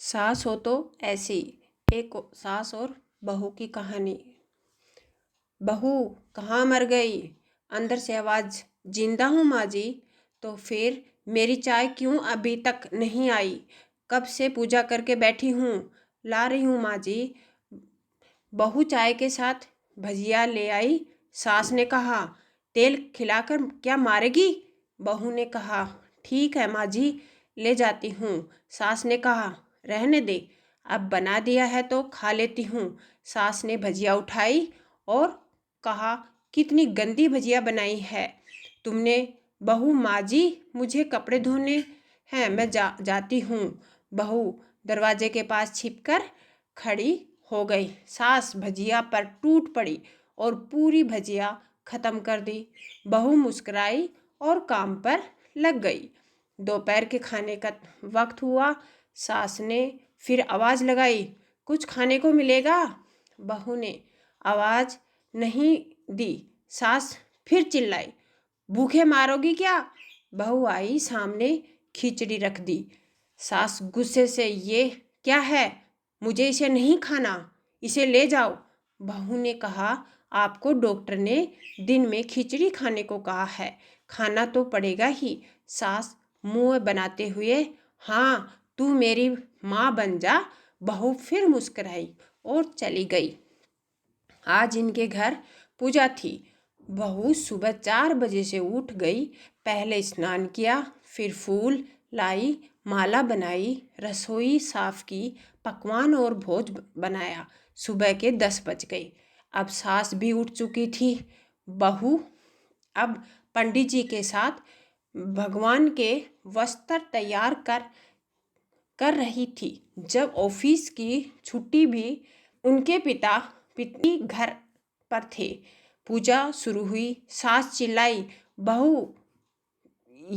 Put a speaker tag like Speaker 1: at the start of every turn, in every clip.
Speaker 1: सास हो तो ऐसी। एक सास और बहू की कहानी। बहू कहाँ मर गई? अंदर से आवाज, जिंदा हूँ माँ जी। तो फिर मेरी चाय क्यों अभी तक नहीं आई? कब से पूजा करके बैठी हूँ, ला रही हूँ माँ जी। बहू चाय के साथ भजिया ले आई। सास ने कहा, तेल खिलाकर क्या मारेगी? बहू ने कहा, ठीक है माँ जी, ले जाती हूँ। सास ने कहा, रहने दे, अब बना दिया है तो खा लेती हूँ। सास ने भजिया उठाई और कहा, कितनी गंदी भजिया बनाई है तुमने। बहू, माँ जी मुझे कपड़े धोने हैं, मैं जाती हूँ। बहू दरवाजे के पास छिपकर खड़ी हो गई। सास भजिया पर टूट पड़ी और पूरी भजिया खत्म कर दी। बहू मुस्कुराई और काम पर लग गई। दोपहर के खाने का वक्त हुआ। सास ने फिर आवाज लगाई, कुछ खाने को मिलेगा? बहू ने आवाज नहीं दी। सास फिर चिल्लाई, भूखे मारोगी क्या? बहू आई सामने, खिचड़ी रख दी। सास गुस्से से, ये क्या है? मुझे इसे नहीं खाना, इसे ले जाओ। बहू ने कहा, आपको डॉक्टर ने दिन में खिचड़ी खाने को कहा है, खाना तो पड़ेगा ही। सास मुंह बनाते हुए, हाँ तू मेरी माँ बन जा। बहू फिर मुस्कुराई और चली गई। आज इनके घर पूजा थी। बहू सुबह 4 बजे से उठ गई। पहले स्नान किया, फिर फूल लाई, माला बनाई, रसोई साफ की, पकवान और भोज बनाया। सुबह के 10 बज गए। अब सास भी उठ चुकी थी। बहू अब पंडित जी के साथ भगवान के वस्त्र तैयार कर रही थी। जब ऑफिस की छुट्टी भी, उनके पिता पितनी घर पर थे। पूजा शुरू हुई। सास चिल्लाई, बहू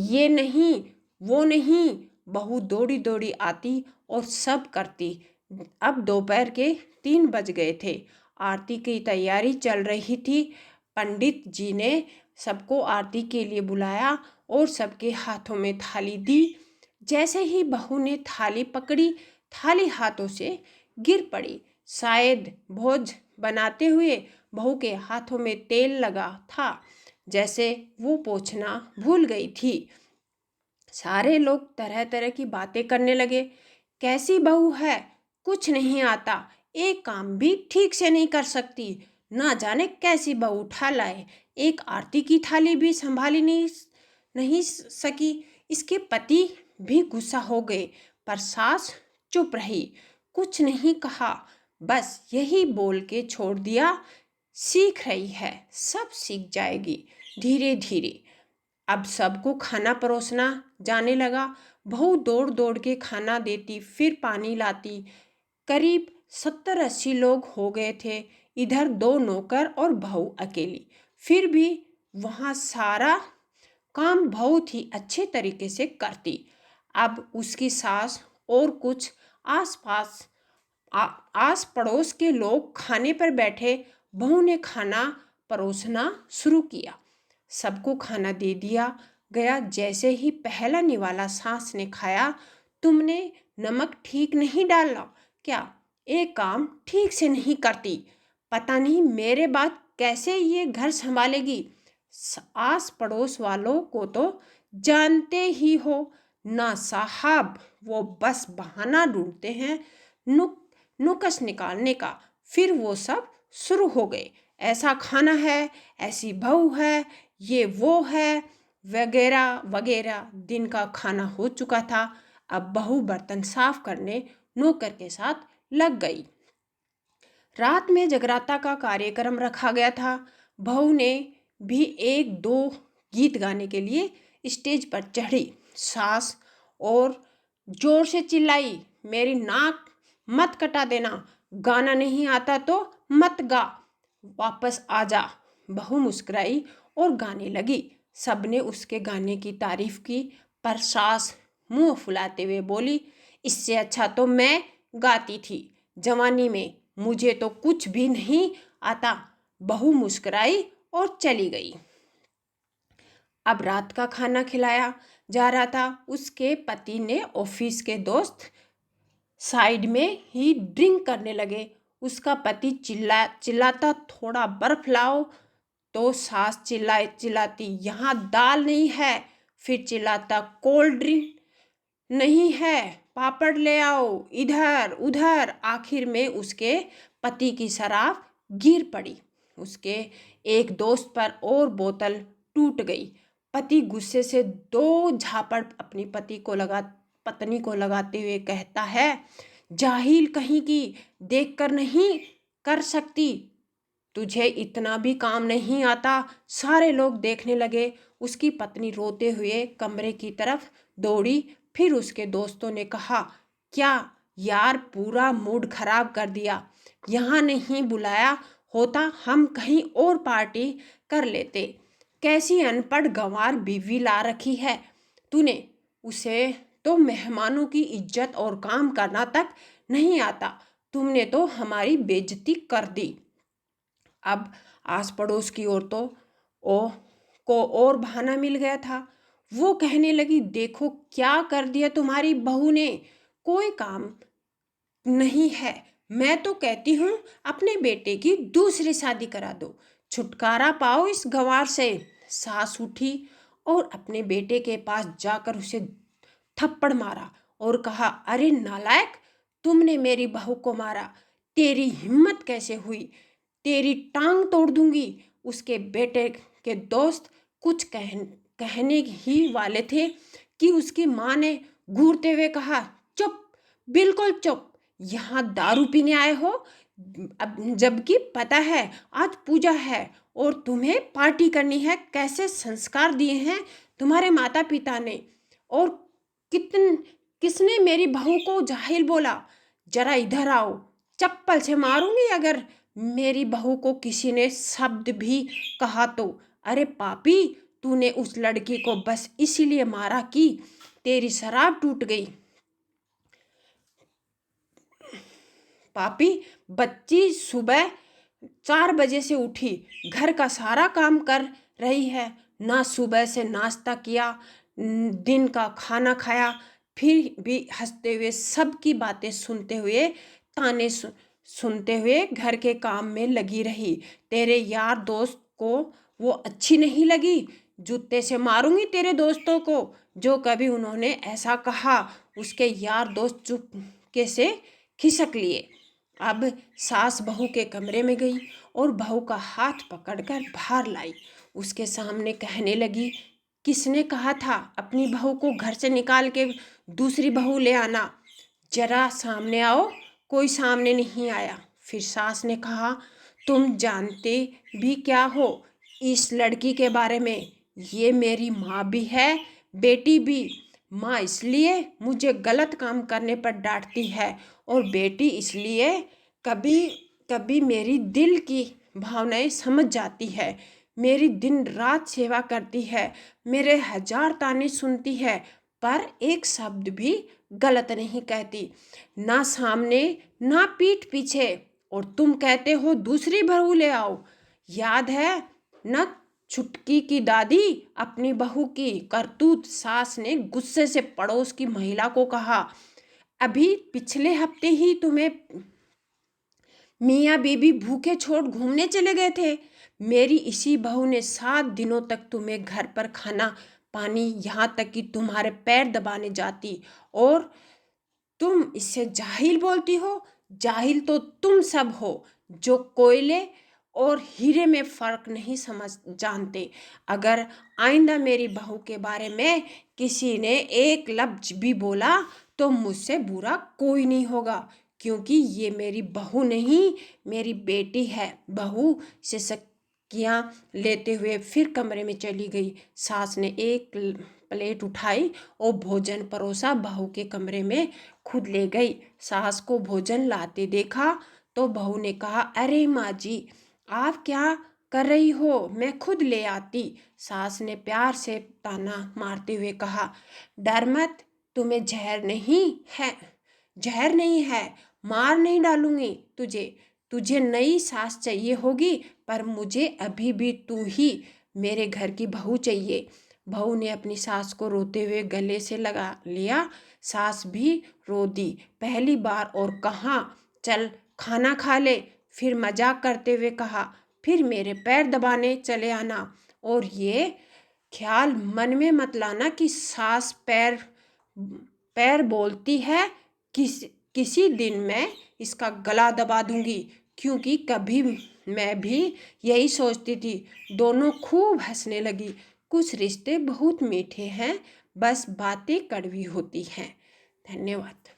Speaker 1: ये नहीं, वो नहीं। बहू दौड़ी दौड़ी आती और सब करती। अब दोपहर के 3 बज गए थे। आरती की तैयारी चल रही थी। पंडित जी ने सबको आरती के लिए बुलाया और सबके हाथों में थाली दी। जैसे ही बहू ने थाली पकड़ी, थाली हाथों से गिर पड़ी। शायद भोज बनाते हुए बहू के हाथों में तेल लगा था, जैसे वो पोंछना भूल गई थी। सारे लोग तरह तरह की बातें करने लगे। कैसी बहू है, कुछ नहीं आता, एक काम भी ठीक से नहीं कर सकती, ना जाने कैसी बहू उठा लाए, एक आरती की थाली भी संभाली नहीं सकी। इसके पति भी गुस्सा हो गए, पर सास चुप रही, कुछ नहीं कहा, बस यही बोल के छोड़ दिया, सीख रही है, सब सीख जाएगी धीरे धीरे। अब सबको खाना परोसना जाने लगा। बहू दौड़ दौड़ के खाना देती, फिर पानी लाती। करीब 70-80 लोग हो गए थे। इधर 2 नौकर और बहू अकेली। फिर भी वहाँ सारा काम बहुत ही अच्छे तरीके से करती। अब उसकी सास और कुछ आस पड़ोस के लोग खाने पर बैठे। बहू ने खाना परोसना शुरू किया। सबको खाना दे दिया गया। जैसे ही पहला निवाला सास ने खाया, तुमने नमक ठीक नहीं डाला क्या? एक काम ठीक से नहीं करती, पता नहीं मेरे बाद कैसे ये घर संभालेगी। आस पड़ोस वालों को तो जानते ही हो ना साहब, वो बस बहाना ढूंढते हैं नुक्स निकालने का। फिर वो सब शुरू हो गए, ऐसा खाना है, ऐसी बहू है, ये वो है, वगैरह वगैरह। दिन का खाना हो चुका था। अब बहू बर्तन साफ करने नौकर के साथ लग गई। रात में जगराता का कार्यक्रम रखा गया था। बहू ने भी 1-2 गीत गाने के लिए स्टेज पर चढ़ी। सास और जोर से चिल्लाई, मेरी नाक मत कटा देना, गाना नहीं आता तो मत गा, वापस आ जा। बहू मुस्कुराई और गाने लगी। सबने उसके गाने की तारीफ की, पर सास मुंह फुलाते हुए बोली, इससे अच्छा तो मैं गाती थी जवानी में, मुझे तो कुछ भी नहीं आता। बहू मुस्कुराई और चली गई। अब रात का खाना खिलाया जा रहा था। उसके पति ने ऑफिस के दोस्त साइड में ही ड्रिंक करने लगे। उसका पति चिल्लाता, थोड़ा बर्फ लाओ। तो सास चिल्लाती, यहाँ दाल नहीं है। फिर चिल्लाता, कोल्ड ड्रिंक नहीं है, पापड़ ले आओ, इधर उधर। आखिर में उसके पति की शराब गिर पड़ी। उसके एक दोस्त पर और बोतल टूट गई। पति गुस्से से दो झापड़ अपनी पत्नी को लगाते हुए कहता है, जाहिल कहीं की, देखकर नहीं कर सकती, तुझे इतना भी काम नहीं आता। सारे लोग देखने लगे। उसकी पत्नी रोते हुए कमरे की तरफ दौड़ी। फिर उसके दोस्तों ने कहा, क्या यार, पूरा मूड खराब कर दिया। यहाँ नहीं बुलाया होता, हम कहीं और पार्टी कर लेते। कैसी अनपढ़ गंवार बीवी ला रखी है तूने। उसे तो मेहमानों की इज्जत और काम करना तक नहीं आता। तुमने तो हमारी बेइज्जती कर दी। अब आस पड़ोस की औरतों को और बहाना मिल गया था। वो कहने लगी, देखो क्या कर दिया तुम्हारी बहू ने, कोई काम नहीं है। मैं तो कहती हूँ अपने बेटे की दूसरी शादी करा दो, छुटकारा पाओ इस गंवार से। सास उठी और अपने बेटे के पास जाकर उसे थप्पड़ मारा और कहा, अरे नालायक, तुमने मेरी बहू को मारा, तेरी हिम्मत कैसे हुई, तेरी टांग तोड़ दूंगी। उसके बेटे के दोस्त कुछ कहने ही वाले थे कि उसकी माँ ने घूरते हुए कहा, चुप, बिल्कुल चुप, यहाँ दारू पीने आए हो। अब जबकि पता है आज पूजा है और तुम्हें पार्टी करनी है। कैसे संस्कार दिए हैं तुम्हारे माता पिता ने। और किसने मेरी बहू को जाहिल बोला। जरा इधर आओ, चप्पल से मारूंगी अगर मेरी बहू को किसी ने शब्द भी कहा तो। अरे पापी, तूने उस लड़की को बस इसीलिए मारा कि तेरी शराब टूट गई। पापी बच्ची सुबह 4 बजे से उठी, घर का सारा काम कर रही है, ना सुबह से नाश्ता किया, दिन का खाना खाया, फिर भी हंसते हुए सबकी बातें सुनते हुए, ताने सुनते हुए घर के काम में लगी रही। तेरे यार दोस्त को वो अच्छी नहीं लगी। जूते से मारूंगी तेरे दोस्तों को जो कभी उन्होंने ऐसा कहा। उसके यार दोस्त चुपके से खिसक लिए। अब सास बहू के कमरे में गई और बहू का हाथ पकड़कर बाहर लाई। उसके सामने कहने लगी, किसने कहा था अपनी बहू को घर से निकाल के दूसरी बहू ले आना। जरा सामने आओ। कोई सामने नहीं आया। फिर सास ने कहा, तुम जानते भी क्या हो इस लड़की के बारे में। ये मेरी माँ भी है, बेटी भी। माँ इसलिए मुझे गलत काम करने पर डांटती है और बेटी इसलिए कभी कभी मेरी दिल की भावनाएं समझ जाती है। मेरी दिन रात सेवा करती है, मेरे 1000 ताने सुनती है, पर एक शब्द भी गलत नहीं कहती, ना सामने ना पीठ पीछे। और तुम कहते हो दूसरी बहू ले आओ। याद है न छुटकी की दादी अपनी बहू की करतूत। सास ने गुस्से से पड़ोस की महिला को कहा, अभी पिछले हफ्ते ही तुम्हें मियाँ बीबी भूखे छोड़ घूमने चले गए थे। मेरी इसी बहू ने 7 दिनों तक तुम्हें घर पर खाना पानी, यहाँ तक कि तुम्हारे पैर दबाने जाती, और तुम इससे जाहिल बोलती हो। जाहिल तो तुम सब हो जो कोयले और हीरे में फर्क नहीं समझ जानते। अगर आइंदा मेरी बहू के बारे में किसी ने एक लफ्ज भी बोला तो मुझसे बुरा कोई नहीं होगा, क्योंकि ये मेरी बहू नहीं, मेरी बेटी है। बहू से कियाँ लेते हुए फिर कमरे में चली गई। सास ने एक प्लेट उठाई और भोजन परोसा, बहू के कमरे में खुद ले गई। सास को भोजन लाते देखा तो बहू ने कहा, अरे माँ जी, आप क्या कर रही हो, मैं खुद ले आती। सास ने प्यार से ताना मारते हुए कहा, डर मत, तुम्हें जहर नहीं है, मार नहीं डालूंगी तुझे नई सास चाहिए होगी, पर मुझे अभी भी तू ही मेरे घर की बहू चाहिए। बहू ने अपनी सास को रोते हुए गले से लगा लिया। सास भी रो दी पहली बार और कहा, चल खाना खा ले। फिर मजाक करते हुए कहा, फिर मेरे पैर दबाने चले आना, और ये ख्याल मन में मत लाना कि सास पैर पैर बोलती है, किसी दिन मैं इसका गला दबा दूंगी। क्योंकि कभी मैं भी यही सोचती थी। दोनों खूब हंसने लगी। कुछ रिश्ते बहुत मीठे हैं, बस बातें कड़वी होती हैं। धन्यवाद।